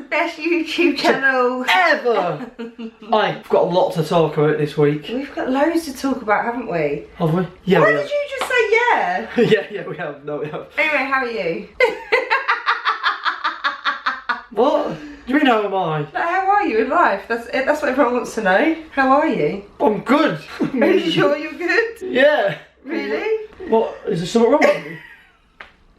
best YouTube channel ever. I've got a lot to talk about this week. We've got loads to talk about, haven't we? Have we? Yeah. Why did you just say yeah? Yeah, we have. No, we have. Anyway, how are you? What? Do you mean how am I? Like, how are you in life? That's what everyone wants to know. How are you? I'm good. Are you sure you're good? Yeah. Really? What? Is there something wrong with me?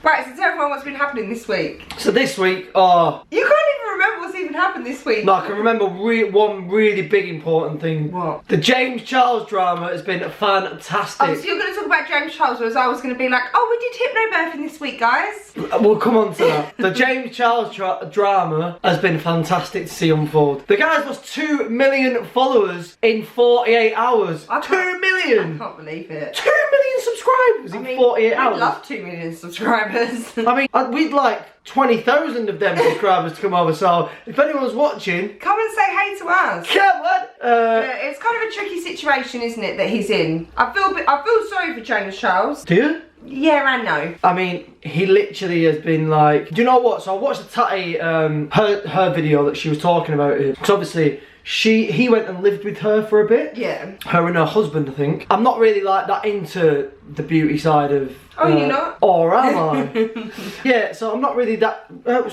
Right, so tell everyone what's been happening this week. So this week, You can't even remember what's even happened this week. no, I can remember one really big important thing. What? The James Charles drama has been fantastic. Oh, so you're going to talk about James Charles, whereas I was going to be like, oh, we did hypnobirthing this week, guys. We'll come on to that. The James Charles drama has been fantastic to see unfold. The guy's lost 2 million followers in 48 hours. 2 million! I can't believe it. 2 million subscribers in 48 hours. I'd love 2 million subscribers. I mean, we'd like 20,000 of them subscribers to come over, so if anyone's watching, come and say hey to us. come on! Yeah, it's kind of a tricky situation, isn't it, that he's in? I feel sorry for James Charles. Do you? Yeah and no. I mean, he literally has been like, do you know what? So I watched the Tatty, her video that she was talking about it. Because obviously, he went and lived with her for a bit. Yeah. Her and her husband, I think. I'm not really like that into the beauty side of... Oh, you're not? Or am I? Yeah, so I'm not really that...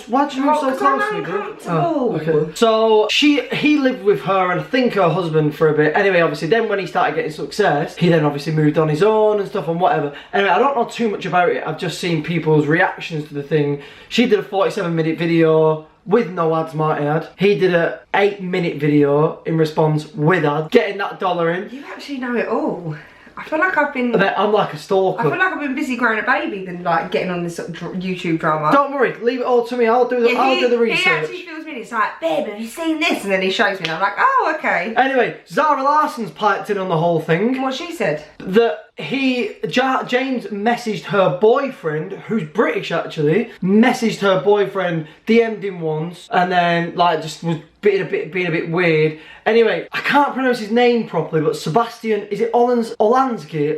why'd you move so close to me, dude? Oh, okay. So, he lived with her and I think her husband for a bit. Anyway, obviously, then when he started getting success, he then obviously moved on his own and stuff and whatever. Anyway, I don't know too much about it. I've just seen people's reactions to the thing. She did a 47-minute video with no ads, might I add. He did a 8-minute video in response with ads, getting that dollar in. You actually know it all. I feel like I've been... I'm like a stalker. I feel like I've been busy growing a baby than like getting on this sort of YouTube drama. Don't worry, leave it all to me. I'll do the research. He actually feels me. He's like, babe, have you seen this? And then he shows me, and I'm like, oh, okay. Anyway, Zara Larsson's piped in on the whole thing. What she said? That James messaged her boyfriend, who's British actually, messaged her boyfriend, DM'd him once, and then like just was being a bit weird. Anyway, I can't pronounce his name properly, but Sebastian, is it Olansky?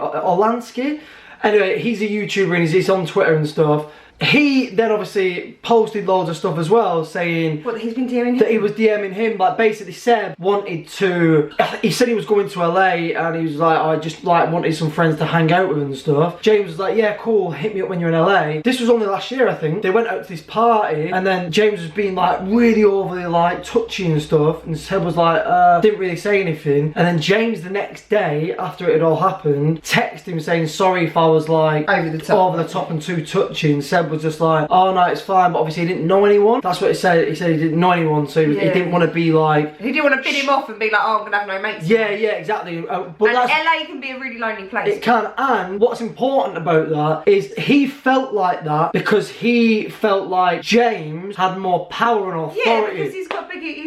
Anyway, he's a YouTuber and he's on Twitter and stuff. He then obviously posted loads of stuff as well, saying what, he's been DMing him? That he was DMing him. Like basically Seb wanted to, he said he was going to LA and he was like, I just like wanted some friends to hang out with and stuff. James was like, yeah, cool, hit me up when you're in LA. This was only last year, I think. They went out to this party and then James was being like really overly like touchy and stuff, and Seb was like, didn't really say anything. And then James the next day, after it had all happened, texted him saying sorry if I was like over the top and too touchy, and Seb was just like, oh no, it's fine, but obviously he didn't know anyone. That's what he said. He said he didn't know anyone, so he didn't want to be like, he didn't want to bid him off and be like, oh, I'm gonna have no mates. Yeah, exactly. But and LA can be a really lonely place. It can, and what's important about that is he felt like that because he felt like James had more power and authority. Yeah, because he's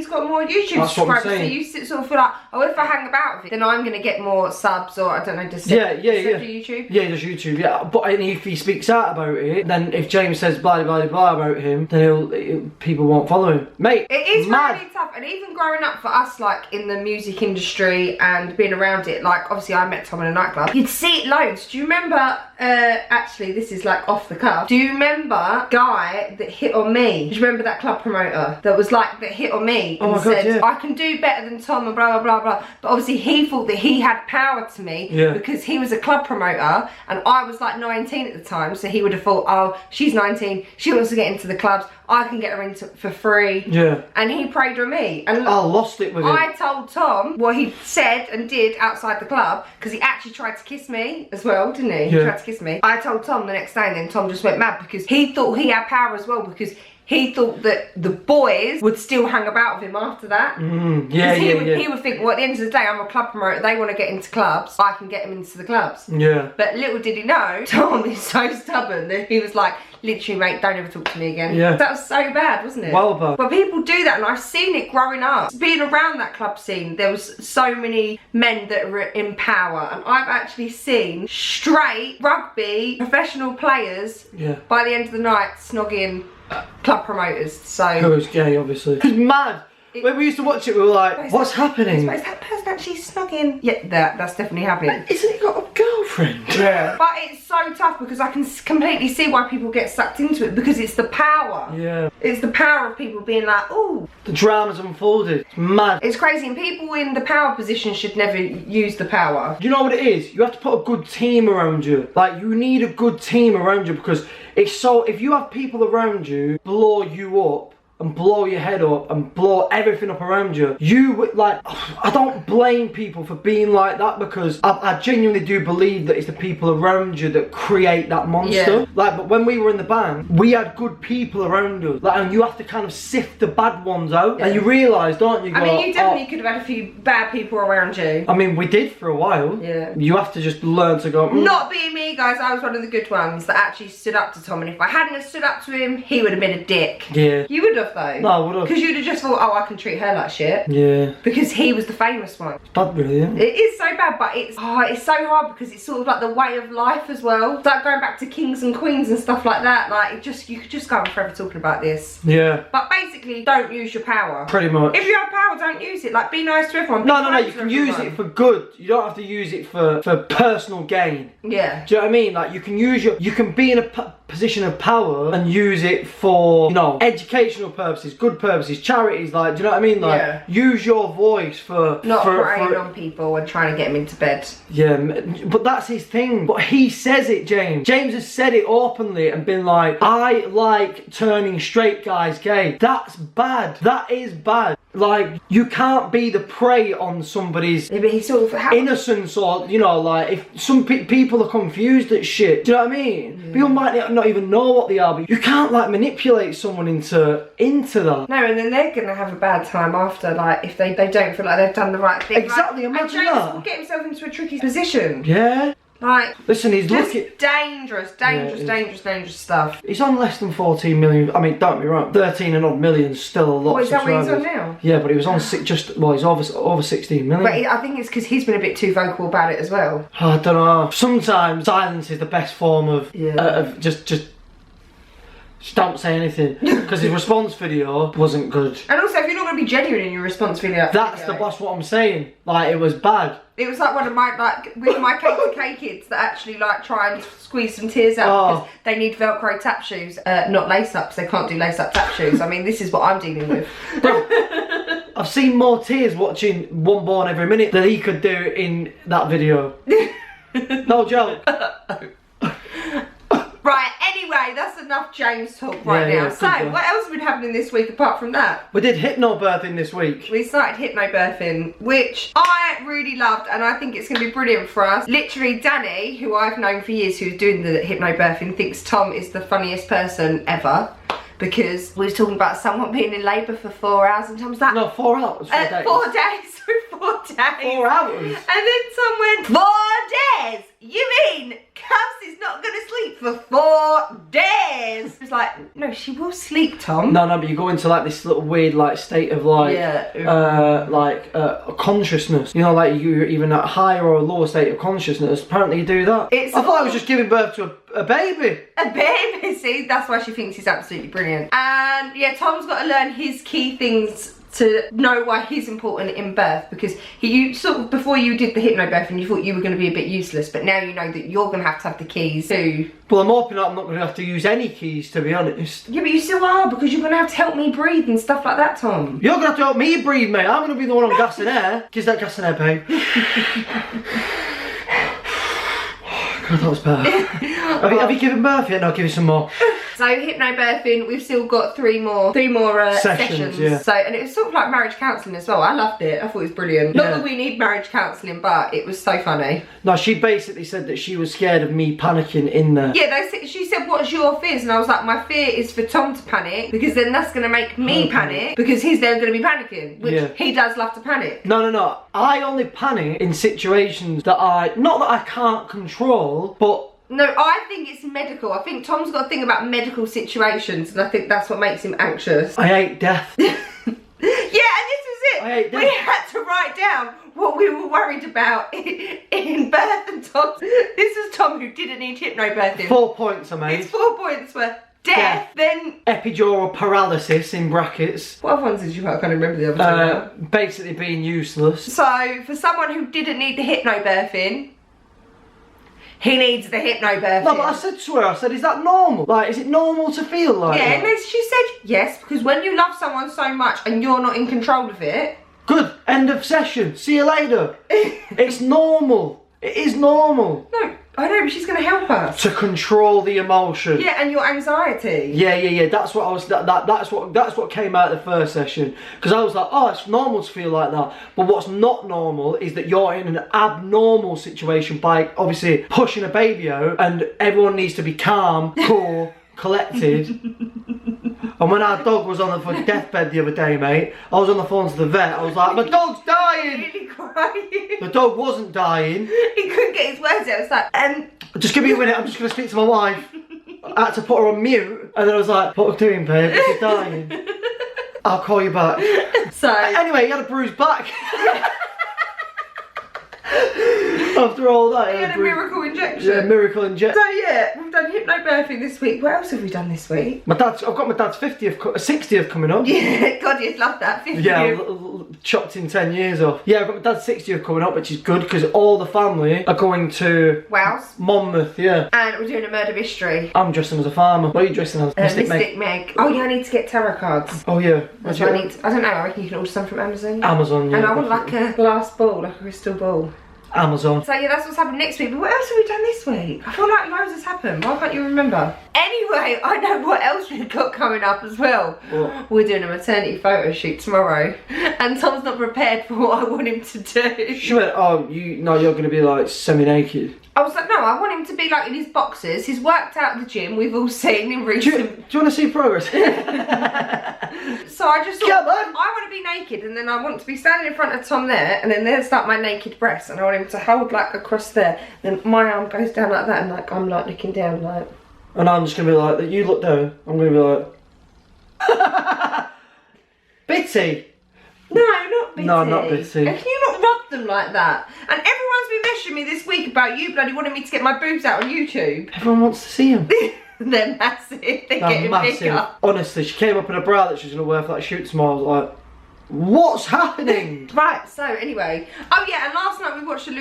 got more YouTube subscribers, so you sort of feel like, oh, if I hang about with it, then I'm gonna get more subs, or I don't know, just YouTube. Yeah, just YouTube. Yeah, but if he speaks out about it, then if James says blah blah blah about him, then people won't follow him. Mate, it is really tough, and even growing up for us, like in the music industry and being around it, like obviously I met Tom in a nightclub. You'd see it loads. Do you remember? Actually, this is like off the cuff. Do you remember guy that hit on me? Do you remember that club promoter that was like that hit on me and said, I can do better than Tom and blah blah blah blah. But obviously he thought that he had power to me because he was a club promoter and I was like 19 at the time, so he would have thought, oh, she's 19, she wants to get into the clubs, I can get her into for free. Yeah. And he preyed on me. And I lost it with him. I told Tom what he said and did outside the club, because he actually tried to kiss me as well, didn't he? He tried to kiss me. I told Tom the next day, and then Tom just went mad because he thought he had power as well, because he thought that the boys would still hang about with him after that. He would think, well, at the end of the day, I'm a club promoter, they want to get into clubs, I can get them into the clubs. Yeah. But little did he know, Tom is so stubborn that he was like, literally, mate, don't ever talk to me again. Yeah. That was so bad, wasn't it? Well bad. But people do that, and I've seen it growing up. Being around that club scene, there was so many men that were in power, and I've actually seen straight rugby professional players by the end of the night snogging club promoters. So who was gay, obviously. It's mad. When we used to watch it, we were like, what's happening? Is that person actually snogging? Yeah, that's definitely happening. Isn't he got a girlfriend? friend. Yeah. But it's so tough because I can completely see why people get sucked into it, because it's the power. Yeah. It's the power of people being like, ooh. The drama's unfolded. It's mad. It's crazy, and people in the power position should never use the power. You know what it is? You have to put a good team around you. Like, you need a good team around you, because it's so, if you have people around you blow you up and blow your head up and blow everything up around you, like, I don't blame people for being like that, because I genuinely do believe that it's the people around you that create that monster. Yeah. Like, but when we were in the band, we had good people around us, like, and you have to kind of sift the bad ones out. Yeah. And you realise, don't you? I mean, you definitely could have had a few bad people around you. I mean, we did for a while. Yeah. You have to just learn to go. Not being me, guys, I was one of the good ones that actually stood up to Tom, and if I hadn't have stood up to him, he would have been a dick. Yeah. You would have, though. No, I would have. Because you'd have just thought, oh, I can treat her like shit. Yeah. Because he was the famous one. It's bad, really, yeah. It is so bad, but it's so hard, because it's sort of like the way of life as well. It's like going back to kings and queens and stuff like that. Like, you could just go on forever talking about this. Yeah. But basically, don't use your power. Pretty much. If you have power, don't use it. Like, be nice to everyone. No, you can use it for good. You don't have to use it for personal gain. Yeah. Do you know what I mean? Like, you can be in a position of power and use it for, you know, educational purposes, good purposes, charities, like, do you know what I mean? Like, yeah. Use your voice for... Not preying on people and trying to get them into bed. Yeah, but that's his thing. But he says it, James. James has said it openly and been like, I like turning straight guys gay. That's bad. That is bad. Like, you can't be the prey on somebody's innocence, or, you know, like, if some people are confused at shit, do you know what I mean? Yeah. People might not even know what they are, but you can't, like, manipulate someone into that. No, and then they're gonna have a bad time after, like, if they don't feel like they've done the right thing. Exactly, like, imagine and James that. will get himself into a tricky position. Yeah. Like, listen, he's looking dangerous stuff. He's on less than 14 million. I mean, don't be wrong, 13 and odd million is still a lot. What, is that what he's on now? Yeah, but he was on he's over 16 million. But I think it's because he's been a bit too vocal about it as well. I don't know. Sometimes silence is the best form of just don't say anything, because his response video wasn't good. And also, if you're not going to be genuine in your response video, that's what I'm saying. Like, it was bad. It was like one of my, like, with my K2K kids that actually, like, try and squeeze some tears out because they need Velcro tap shoes, not lace-ups. They can't do lace-up tap shoes. I mean, this is what I'm dealing with. Bro, I've seen more tears watching One Born Every Minute than he could do in that video. No joke. Right, anyway, that's enough James talk right now. So, what else has been happening this week apart from that? We did hypnobirthing this week. We started hypnobirthing, which I really loved, and I think it's going to be brilliant for us. Literally, Danny, who I've known for years, who's doing the hypnobirthing, thinks Tom is the funniest person ever. Because we were talking about someone being in labour for 4 hours, and Tom's like... No, 4 hours, 4 days. 4 days, 4 days. 4 hours. And then Tom went, 4 days? You mean Cubs is not going to sleep for 4 days? It's like, no, she will sleep, Tom. No, but you go into, like, this little weird, like, state of, like, consciousness. You know, like, you're even at a higher or a lower state of consciousness. Apparently you do that. I thought I was just giving birth to a baby. A baby, see? That's why she thinks he's absolutely brilliant. And, yeah, Tom's got to learn his key things to know why he's important in birth, because you sort of, before you did the hypnobirthing, you thought you were going to be a bit useless, but now you know that you're going to have the keys too. Well, I'm hoping I'm not going to have to use any keys, to be honest. Yeah, but you still are, because you're going to have to help me breathe and stuff like that, Tom. You're going to have to help me breathe, mate. I'm going to be the one on gas and air. Gives that gas and air, babe. God, that was bad. Have you given birth yet? No, I'll give you some more. So hypnobirthing, we've still got three more sessions. Yeah. So, and it was sort of like marriage counselling as well. I loved it. I thought it was brilliant. Not that we need marriage counselling, but it was so funny. No, she basically said that she was scared of me panicking in there. Yeah, she said, what's your fears? And I was like, my fear is for Tom to panic, because then that's going to make me panic, because he's then going to be panicking, which he does love to panic. No. I only panic in situations that not that I can't control, but... No, I think it's medical. I think Tom's got a thing about medical situations, and I think that's what makes him anxious. I hate death. Yeah, and this was it. I hate death. We had to write down what we were worried about in birth, and Tom. This was Tom who didn't need hypnobirthing. 4 points I made. It's 4 points for death, then... epidural paralysis, in brackets. What other ones did you have? I can't remember the other two now. Basically being useless. So, for someone who didn't need the hypnobirthing, he needs the hypnobirthing. No, but I said to her, I said, is that normal? Like, is it normal to feel like yeah, that? and she said yes, because when you love someone so much and you're not in control of it. Good, end of session, see you later. It's normal, it is normal. No, I know, but she's going to help us. To control the emotion. Yeah, and your anxiety. Yeah. That's what I was. That's what came out of the first session. Because I was like, oh, it's normal to feel like that. But what's not normal is that you're in an abnormal situation by obviously pushing a baby out, and everyone needs to be calm, cool, collected. And when our dog was on the deathbed the other day, mate, I was on the phone to the vet. I was like, my dog's dying. Really crying. The dog wasn't dying. He couldn't get his words out. It's like, just give me a minute. I'm just going to speak to my wife. I had to put her on mute, and then I was like, what are you doing, babe? She's dying. I'll call you back. So anyway, he had a bruised back. After all that, he had a miracle injection. Yeah, miracle injection. So yeah, we've done hypnobirthing this week. What else have we done this week? I've got my dad's 60th coming up. Yeah, God, you'd love that. 50th. Yeah, chopped in 10 years off. Yeah, I've got my dad's 60th coming up, which is good because all the family are going to Wales, Monmouth. Yeah, and we're doing a murder mystery. I'm dressing as a farmer. What are you dressing as? Mystic Meg. Oh yeah, I need to get tarot cards. Oh yeah. That's what I need. I don't know. I reckon you can order some from Amazon. Amazon. Yeah. And I want like a glass ball, like a crystal ball. Amazon. So yeah, that's what's happened next week. But what else have we done this week? I feel like loads has happened. Why can't you remember? Anyway, I know what else we've got coming up as well. What? We're doing a maternity photo shoot tomorrow, and Tom's not prepared for what I want him to do. She went, oh, you're going to be like semi-naked. I was like, no, I want him to be like in his boxers. He's worked out at the gym. We've all seen in recent. Do you want to see progress? So I just thought, Come on. I want to be naked, and then I want to be standing in front of Tom there, and then there's like my naked breast, and I want him to hold like across there. Then my arm goes down like that, and like I'm like looking down like. And I'm just going to be like, you look down. I'm going to be like, Bitty. No, not bitty. No, not bitty. And can you not rub them like that? And everyone's been messaging me this week about you bloody wanting me to get my boobs out on YouTube. Everyone wants to see them. They're massive. They're getting massive. bigger. Honestly, she came up in a bra that she was going to wear for that shoot tomorrow. I was like, what's happening? Right, so anyway. Oh yeah, and last night we watched a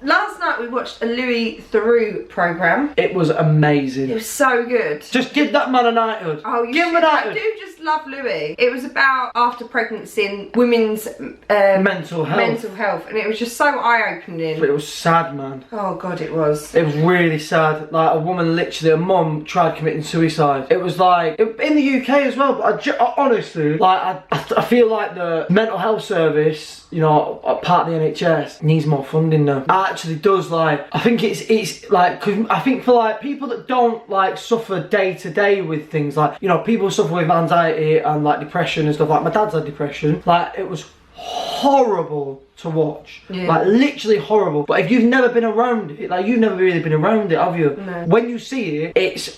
Last night we watched a Louis Theroux programme. It was amazing. It was so good. Just give that man a knighthood. Oh, you give him a should. I knighthood. do just love Louis. It was about after pregnancy and women's mental health. And it was just so eye-opening. But it was sad, man. Oh God, it was. It was really sad. Like a woman, literally, a mum tried committing suicide. It was like in the UK as well. But I honestly, like, I feel like the mental health service, you know, part of the NHS needs more funding now. It actually does. Like, I think it's like, cause I think for like people that don't like suffer day to day with things, like, you know, people suffer with anxiety and like depression and stuff. Like my dad's had depression. Like it was horrible to watch. Yeah. Like literally horrible. But if you've never been around it, like you've never really been around it, have you? No. When you see it, it's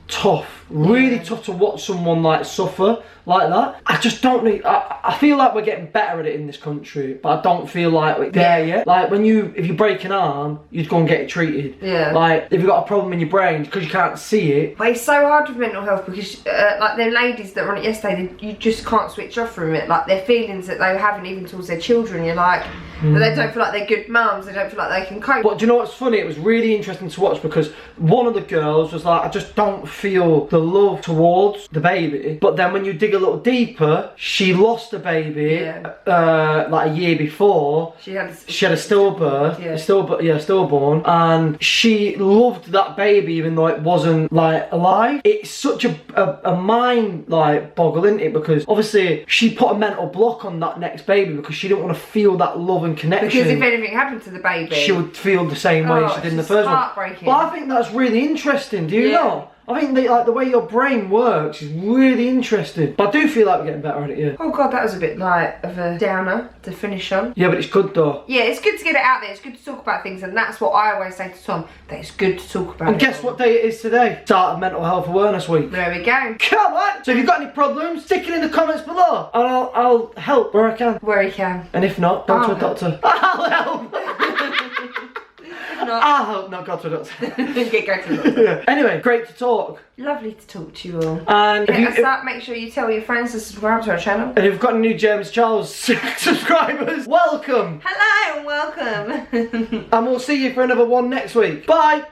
tough. Really tough to watch someone like suffer like that. I just don't need. I feel like we're getting better at it in this country, but I don't feel like we're there yet. Like if you break an arm, you'd go and get it treated. Yeah. Like if you've got a problem in your brain because you can't see it. But it's so hard with mental health because like them ladies that were on it yesterday, you just can't switch off from it. Like their feelings that they were having even towards their children, you're like, that they don't feel like they're good mums. They don't feel like they can cope. But do you know what's funny? It was really interesting to watch because one of the girls was like, I just don't feel the love towards the baby. But then when you dig a little deeper, she lost a baby like a year before. She had a stillbirth, stillborn, and she loved that baby even though it wasn't like alive. It's such a mind like boggle, isn't it? Because obviously she put a mental block on that next baby because she didn't want to feel that love and connection. Because if anything happened to the baby, she would feel the same way she did in the first one. But I think that's really interesting. Do you know? I think like the way your brain works is really interesting. But I do feel like we're getting better at it, yeah. Oh God, that was a bit like of a downer to finish on. Yeah, but it's good though. Yeah, it's good to get it out there. It's good to talk about things, and that's what I always say to Tom, that it's good to talk about. And guess what day it is today? Start of Mental Health Awareness Week. There we go. Come on! So if you've got any problems, stick it in the comments below, and I'll help where I can. Where he can. And if not, go to a doctor. I'll help! not. I hope not. Go to a doctor. Get go to the doctor. Anyway, great to talk. Lovely to talk to you all. And Hit us up, make sure you tell your friends to subscribe to our channel. And if you've got new James Charles subscribers, welcome. Hello and welcome. And we'll see you for another one next week. Bye.